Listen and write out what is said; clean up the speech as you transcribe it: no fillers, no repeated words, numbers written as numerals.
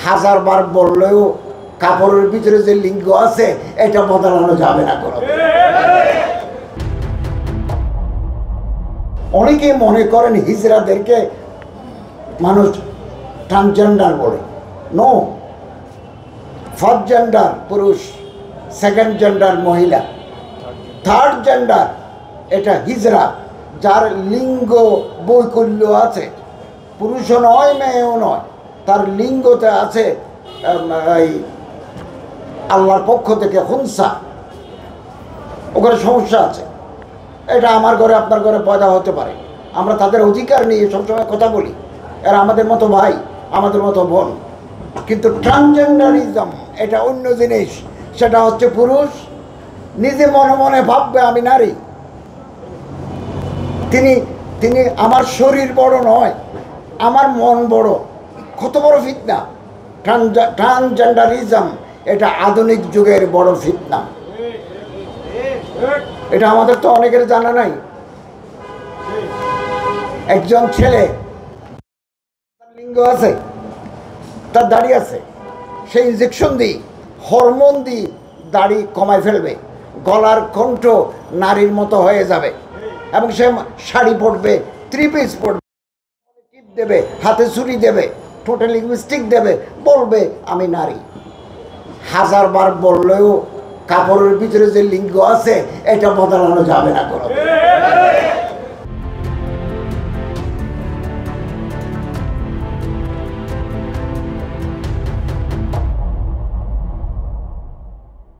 হাজার বার বললেও কাপড়ের ভিতরে যে লিঙ্গ আছে এটা বদলানো যাবে না কোনো। অনেকে মনে করেন হিজড়াদেরকে মানুষ ট্রান্সজেন্ডার বলে। নো, ফার্স্ট জেন্ডার পুরুষ, সেকেন্ড জেন্ডার মহিলা, থার্ড জেন্ডার এটা হিজড়া, যার লিঙ্গ বৈকল্য আছে, পুরুষও নয় মেয়েও নয়, তার লিঙ্গতে আছে এই আল্লাহর পক্ষ থেকে হুনসা, ওখানে সমস্যা আছে। এটা আমার ঘরে আপনার ঘরে পয়দা হতে পারে, আমরা তাদের অধিকার নিয়ে সবসময় কথা বলি, এরা আমাদের মতো ভাই, আমাদের মতো বোন। কিন্তু ট্রান্সজেন্ডারিজম এটা অন্য জিনিস, সেটা হচ্ছে পুরুষ নিজে মনে মনে ভাববে আমি নারী, তিনি আমার শরীর বড় নয়, আমার মন বড়। কত বড় ফিতনা ট্রান্সজেন্ডারিজম, এটা আধুনিক যুগের বড় ফিতনা। এটা আমাদের তো অনেকের জানা নাই। একজন ছেলে, তার লিঙ্গ আছে, তার দাড়ি আছে, সে ইনজেকশন দিই, হরমোন দিই দাড়ি কমায় ফেলবে, গলার কণ্ঠ নারীর মতো হয়ে যাবে, এবং সে শাড়ি পরবে, থ্রি পিস পরবে, টিপ দেবে, হাতে ছুরি দেবে, ঠোঁটে লিপস্টিক দেবে, বলবে আমি নারী। হাজার বার বললেও কাপড়ের ভিতরে যে লিঙ্গ আছে এটা বদলানো যাবে না কোনো।